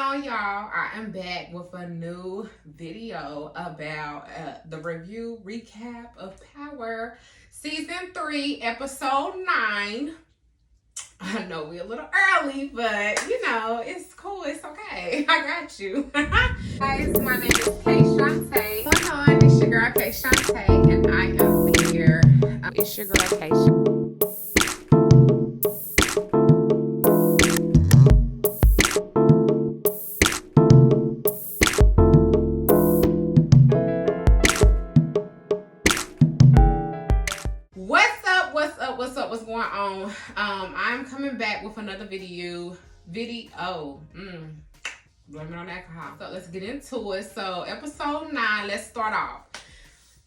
on, y'all? I am back with a new video about the review recap of Power Season 3, Episode 9. I know we're a little early, but you know, it's cool. It's okay. I got you. Guys, my name is Kay Shante. What's on? It's your girl Kay Shante, and I am here. It's your girl Kay Shante. What's going on? I'm coming back with another video. Blame it on alcohol. So let's get into it. So episode 9, let's start off.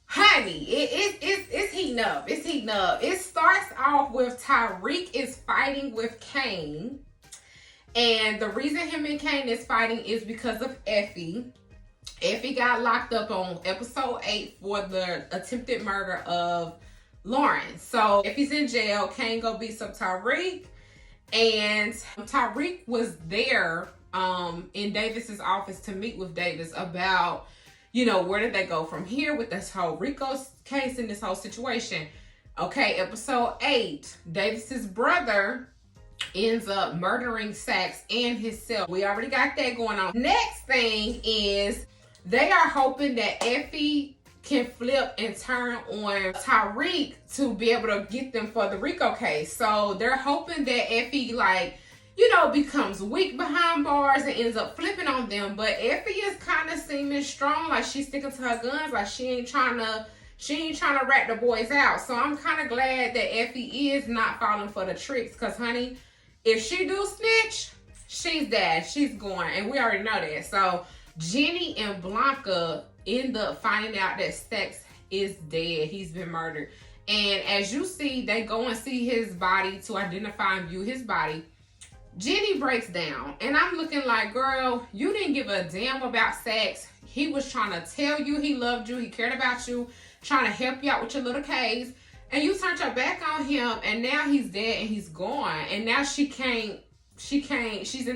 Honey, it's heating up. It's heating up. It starts off with Tariq is fighting with Cane. And the reason him and Cane is fighting is because of Effie. Effie got locked up on episode 8 for the attempted murder of Lauren. So if he's in jail, Cane go beats up Tariq, and Tariq was there in Davis's office to meet with Davis about, you know, where did they go from here with this whole Rico case and this whole situation. Okay, episode 8, Davis's brother ends up murdering Saxe and himself. We already got that going on. Next thing is they are hoping that Effie can flip and turn on Tariq to be able to get them for the Rico case. So they're hoping that Effie, like, you know, becomes weak behind bars and ends up flipping on them. But Effie is kind of seeming strong, like she's sticking to her guns, like she ain't trying to rat the boys out. So I'm kind of glad that Effie is not falling for the tricks, because honey, if she do snitch, she's dead. She's going, and we already know that. So Jenny and Blanca end up finding out that Saxe is dead. He's been murdered. And as you see, they go and see his body to identify and view his body. Jenny breaks down. And I'm looking like, girl, you didn't give a damn about Saxe. He was trying to tell you he loved you. He cared about you. Trying to help you out with your little case. And you turned your back on him. And now he's dead and he's gone. And now she's in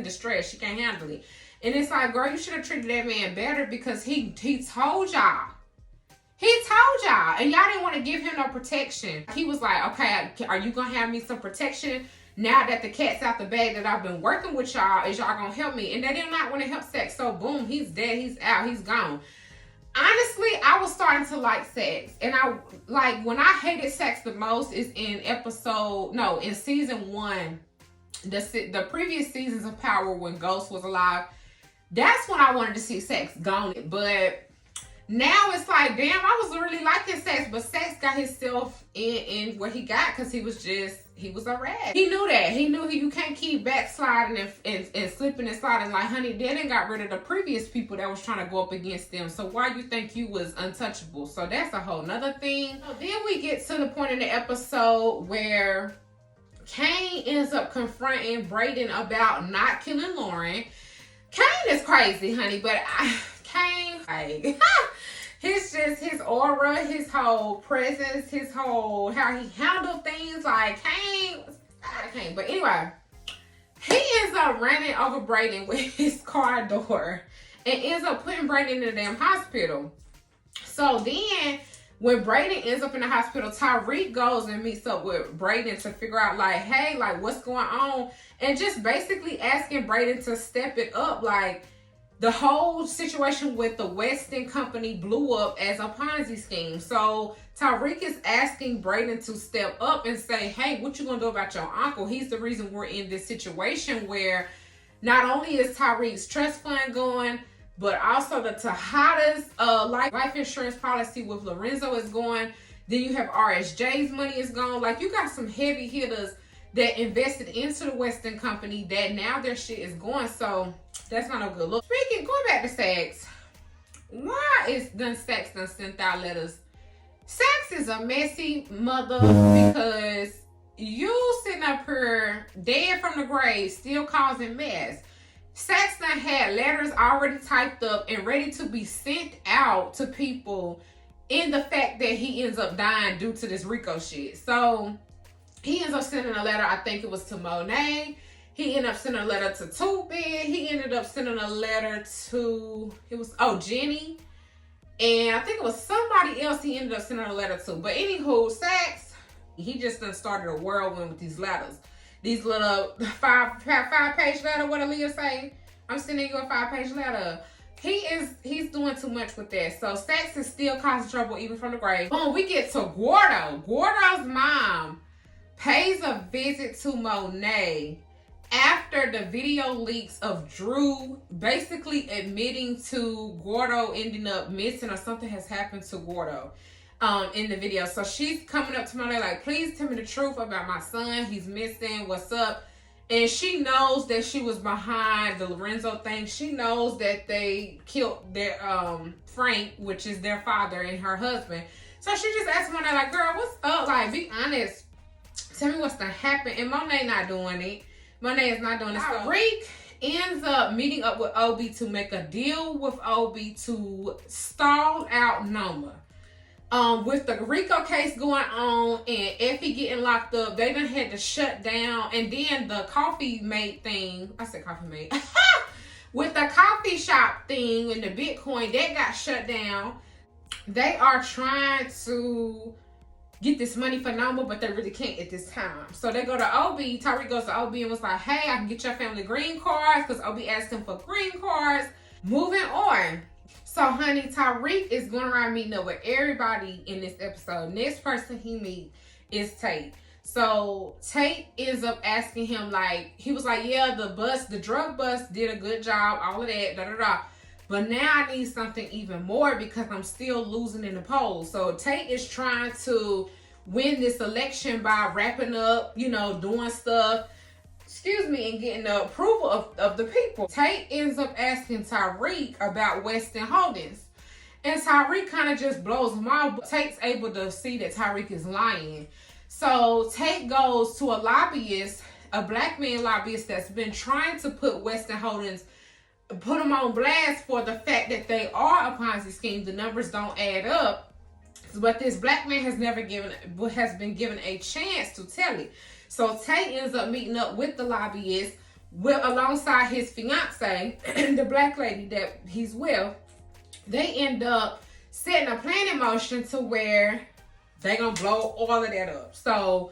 distress. She can't handle it. And it's like, girl, you should have treated that man better, because he told y'all. He told y'all. And y'all didn't want to give him no protection. He was like, okay, are you going to have me some protection now that the cat's out the bag, that I've been working with y'all? Is y'all going to help me? And they did not want to help Saxe. So boom, he's dead. He's out. He's gone. Honestly, I was starting to like Saxe. And when I hated Saxe the most is in season 1. The previous seasons of Power, when Ghost was alive. That's when I wanted to see Saxe gone. But now it's like, damn, I was really liking Saxe. But Saxe got himself in where he got, because he was a rat. He knew that. He knew you can't keep backsliding and slipping and sliding. Like, honey, they didn't got rid of the previous people that was trying to go up against them. So why you think you was untouchable? So that's a whole nother thing. So then we get to the point in the episode where Cane ends up confronting Brayden about not killing Lauren. Cane is crazy, honey, but Cane, like, his aura, his whole presence, his whole, how he handled things, like, Cane. But anyway, he ends up running over Brayden with his car door and ends up putting Brayden in the damn hospital. So then, when Brayden ends up in the hospital, Tariq goes and meets up with Brayden to figure out, like, hey, like, what's going on? And just basically asking Brayden to step it up. Like, the whole situation with the Weston Company blew up as a Ponzi scheme. So Tariq is asking Brayden to step up and say, hey, what you gonna do about your uncle? He's the reason we're in this situation where not only is Tariq's trust fund going, but also the Tejada's life insurance policy with Lorenzo is going. Then you have RSJ's money is gone. Like, you got some heavy hitters that invested into the Weston Company that now their shit is going. So that's not a good look. Going back to Saxe, why is Saxe done sent out letters? Saxe is a messy mother, because you sitting up here dead from the grave, still causing mess. Saxe done had letters already typed up and ready to be sent out to people in the fact that he ends up dying due to this Rico shit. So he ends up sending a letter, I think it was to Monet. He ended up sending a letter to Tubin. He ended up sending a letter to, Jenny. And I think it was somebody else he ended up sending a letter to. But anywho, Saxe, he just done started a whirlwind with these letters. These little five-page letter, what Aaliyah say? I'm sending you a 5-page letter. He's doing too much with that. So Saxe is still causing trouble even from the grave. Boom, we get to Gordo. Gordo's mom pays a visit to Monet after the video leaks of Drew basically admitting to Gordo ending up missing, or something has happened to Gordo in the video. So she's coming up to Monet like, please tell me the truth about my son. He's missing. What's up? And she knows that she was behind the Lorenzo thing. She knows that they killed their Frank, which is their father, and her husband. So she just asked Monet like, girl, what's up? Like, be honest. Tell me what's gonna happen. And Monet not doing it. Monet is not doing it. So Rick ends up meeting up with Obi to make a deal with Obi to stall out Noma. With the Rico case going on and Effie getting locked up, they done had to shut down. And then the coffee mate thing, I said coffee mate, with the coffee shop thing and the Bitcoin, that got shut down. They are trying to get this money for Noma, but they really can't at this time. So they go to Obi. Tariq goes to Obi and was like, hey, I can get your family green cards, because Obi asked him for green cards. Moving on. So, honey, Tariq is going around meeting up with everybody in this episode. Next person he meets is Tate. So, Tate ends up asking him, like, he was like, yeah, the drug bust did a good job, all of that, da-da-da. But now I need something even more because I'm still losing in the polls. So, Tate is trying to win this election by wrapping up, doing stuff, and getting the approval of the people. Tate ends up asking Tariq about Weston Holdings. And Tariq kind of just blows him off. But Tate's able to see that Tariq is lying. So Tate goes to a lobbyist, a black man lobbyist that's been trying to put Weston Holdings, put them on blast for the fact that they are a Ponzi scheme. The numbers don't add up. But this black man has been given a chance to tell it. So Tate ends up meeting up with the lobbyist alongside his fiance, the black lady that he's with. They end up setting a plan in motion to where they're going to blow all of that up. So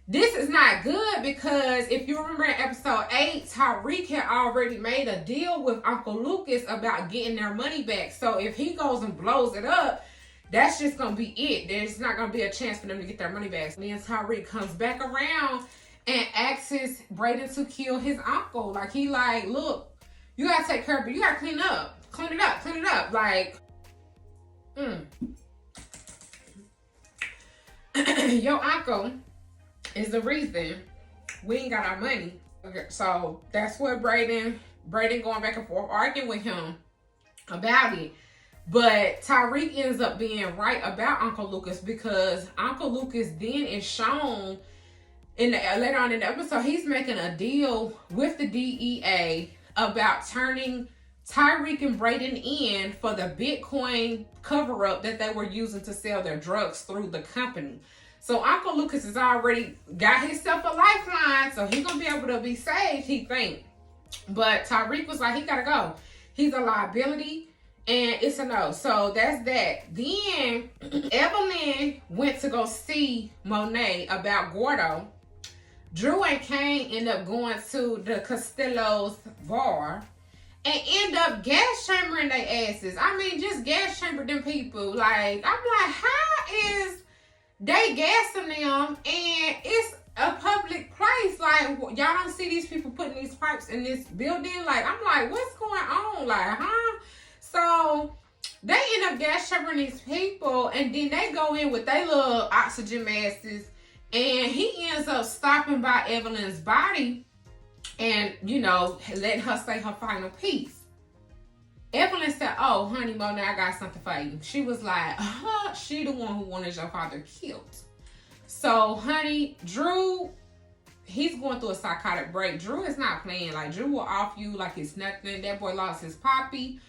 this is not good because if you remember in episode 8, Tariq had already made a deal with Uncle Lucas about getting their money back. So if he goes and blows it up, that's just going to be it. There's not going to be a chance for them to get their money back. And then Tariq comes back around and asks Brayden to kill his uncle. Like, he like, look, you got to take care of it. You got to clean up. Clean it up. Like, your uncle is the reason we ain't got our money. Okay, so that's what Brayden going back and forth arguing with him about it. But Tariq ends up being right about Uncle Lucas because Uncle Lucas then is shown later on in the episode, he's making a deal with the DEA about turning Tariq and Brayden in for the Bitcoin cover-up that they were using to sell their drugs through the company. So Uncle Lucas has already got himself a lifeline, so he's going to be able to be saved, he think. But Tariq was like, he got to go. He's a liability. And it's a no. So that's that. Then Evelyn went to go see Monet about Gordo. Drew and Kane end up going to the Costello's bar and end up gas chambering their asses. I mean, just gas chamber them people. Like, I'm like, how is they gassing them and it's a public place? Like, y'all don't see these people putting these pipes in this building? Like, I'm like, what's going on? Like, huh? So they end up gas chambering these people, and then they go in with their little oxygen masks, and he ends up stopping by Evelyn's body and, letting her say her final piece. Evelyn said, oh, honey, Monet, I got something for you. She was like, she the one who wanted your father killed. So, honey, Drew, he's going through a psychotic break. Drew is not playing. Like, Drew will off you like it's nothing. That boy lost his poppy.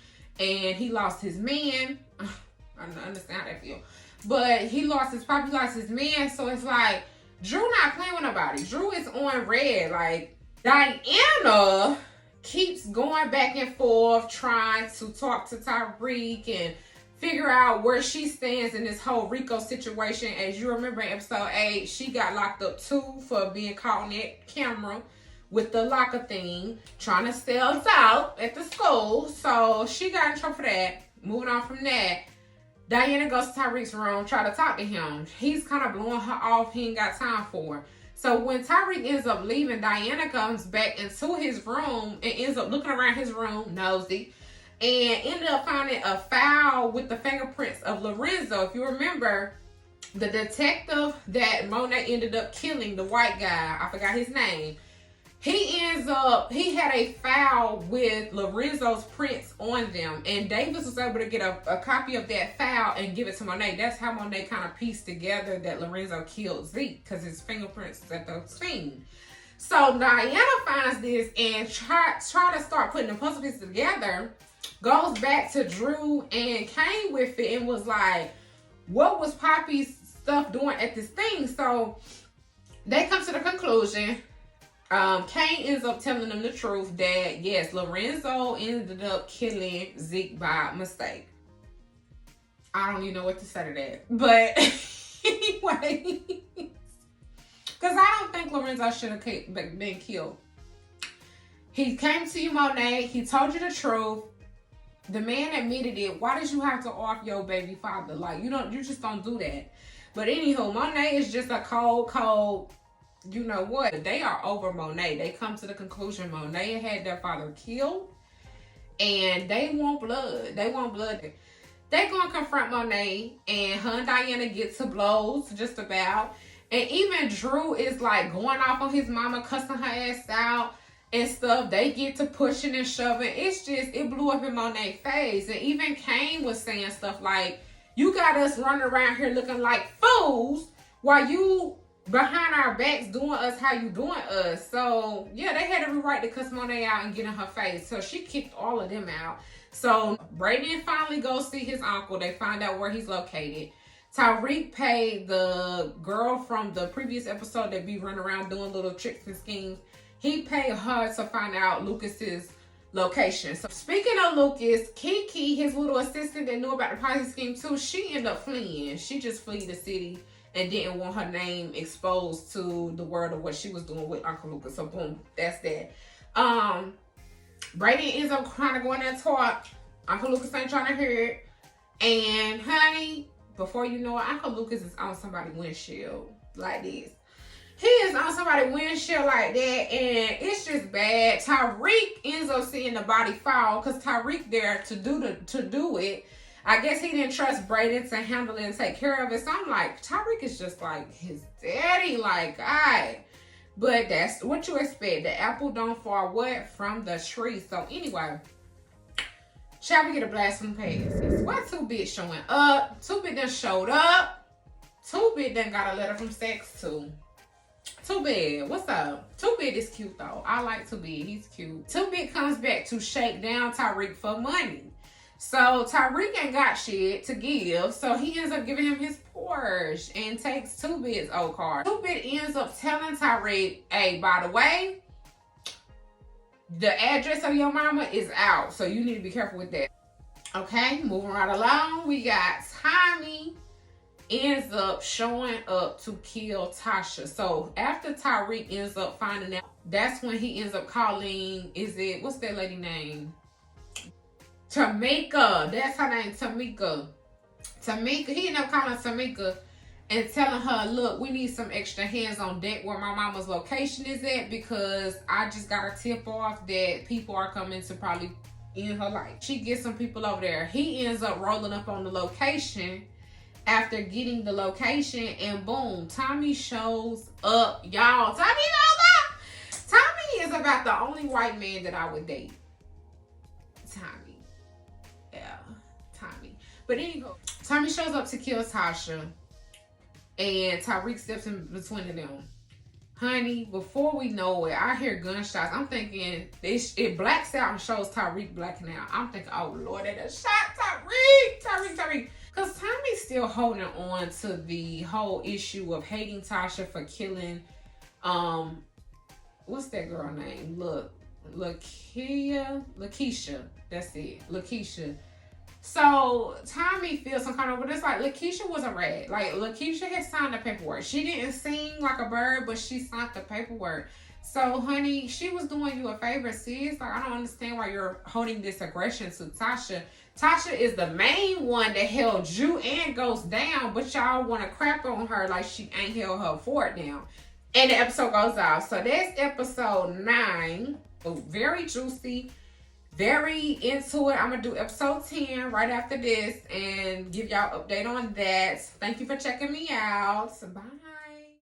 And he lost his man. I don't understand how that feel. But he lost his poppy, lost his man. So it's like, Drew not playing with nobody. Drew is on red. Like, Diana keeps going back and forth trying to talk to Tariq and figure out where she stands in this whole Rico situation. As you remember in episode 8, she got locked up too for being caught on that camera with the locker thing, trying to sell us out at the school. So she got in trouble for that. Moving on from that, Diana goes to Tariq's room, try to talk to him. He's kind of blowing her off. He ain't got time for her. So when Tariq ends up leaving, Diana comes back into his room and ends up looking around his room, nosy, and ended up finding a file with the fingerprints of Lorenzo. If you remember, the detective that Monet ended up killing, the white guy, I forgot his name, he had a file with Lorenzo's prints on them, and Davis was able to get a copy of that file and give it to Monet. That's how Monet kind of pieced together that Lorenzo killed Zeke, because his fingerprints was at the scene. So Diana finds this and try to start putting the puzzle pieces together, goes back to Drew and Kane with it and was like, what was Poppy's stuff doing at this thing? So they come to the conclusion. Kane ends up telling them the truth that, yes, Lorenzo ended up killing Zeke by mistake. I don't even know what to say to that. But anyway, because I don't think Lorenzo should have been killed. He came to you, Monet. He told you the truth. The man admitted it. Why did you have to off your baby father? Like, you just don't do that. But anywho, Monet is just a cold, you know what? They are over Monet. They come to the conclusion Monet had their father killed, and they want blood. They gonna confront Monet, and her and Diana get to blows just about. And even Drew is like going off on his mama, cussing her ass out and stuff. They get to pushing and shoving. It blew up in Monet's face. And even Kane was saying stuff like, you got us running around here looking like fools while you behind our backs doing us how you doing us. So yeah, they had every right to cuss Monet out and get in her face. So she kicked all of them out. So Brayden finally goes see his uncle. They find out where he's located. Tariq paid the girl from the previous episode that be running around doing little tricks and schemes. He paid her to find out Lucas's location. So speaking of Lucas, Kiki, his little assistant that knew about the Ponzi scheme too, she ended up fleeing. She just fled the city and didn't want her name exposed to the world of what she was doing with Uncle Lucas. So boom, that's that. Brayden ends up trying to go in there and talk. Uncle Lucas ain't trying to hear it. And honey, before you know it, Uncle Lucas is on somebody's windshield like this. He is on somebody's windshield like that, and it's just bad. Tariq ends up seeing the body fall because Tariq there to do it. I guess he didn't trust Brayden to handle it and take care of it. So I'm like, Tariq is just like his daddy, like, God. But that's what you expect. The apple don't fall what? From the tree. So anyway, shall we get a blast from the past? Why 2Bit showing up? 2Bit done showed up. 2Bit done got a letter from Sex too. 2Bit, what's up? 2Bit is cute though. I like 2Bit. He's cute. 2Bit comes back to shake down Tariq for money. So Tariq ain't got shit to give, so he ends up giving him his Porsche and takes 2Bit's old car. 2Bit ends up telling Tariq, hey, by the way, the address of your mama is out, so you need to be careful with that. Okay, moving right along, we got Tommy ends up showing up to kill Tasha. So after Tariq ends up finding out, that's when he ends up calling, what's that lady name? Tamika. That's her name, Tamika. He ended up calling Tamika and telling her, look, we need some extra hands on deck where my mama's location is at, because I just got a tip off that people are coming to probably end her life. She gets some people over there. He ends up rolling up on the location after getting the location, and boom, Tommy shows up, y'all. Tommy shows up. Tommy is about the only white man that I would date. Tommy. Yeah, Tommy. But anyway, Tommy shows up to kill Tasha, and Tariq steps in between them. Honey, before we know it, I hear gunshots. I'm thinking it blacks out and shows Tariq blacking out. I'm thinking, oh Lord, they just shot Tariq. Because Tommy's still holding on to the whole issue of hating Tasha for killing what's that girl name? Lakeisha. That's it. Lakeisha. So Tommy feels some kind of, but it's like Lakeisha was a rat. Like Lakeisha had signed the paperwork. She didn't sing like a bird, but she signed the paperwork. So honey, she was doing you a favor, sis. Like I don't understand why you're holding this aggression to Tasha. Tasha is the main one that held you and Ghost down, but y'all want to crap on her like she ain't held her fort down. And the episode goes off. So that's episode 9. Very juicy. Very into it. I'm going to do episode 10 right after this and give y'all update on that. Thank you for checking me out. Bye.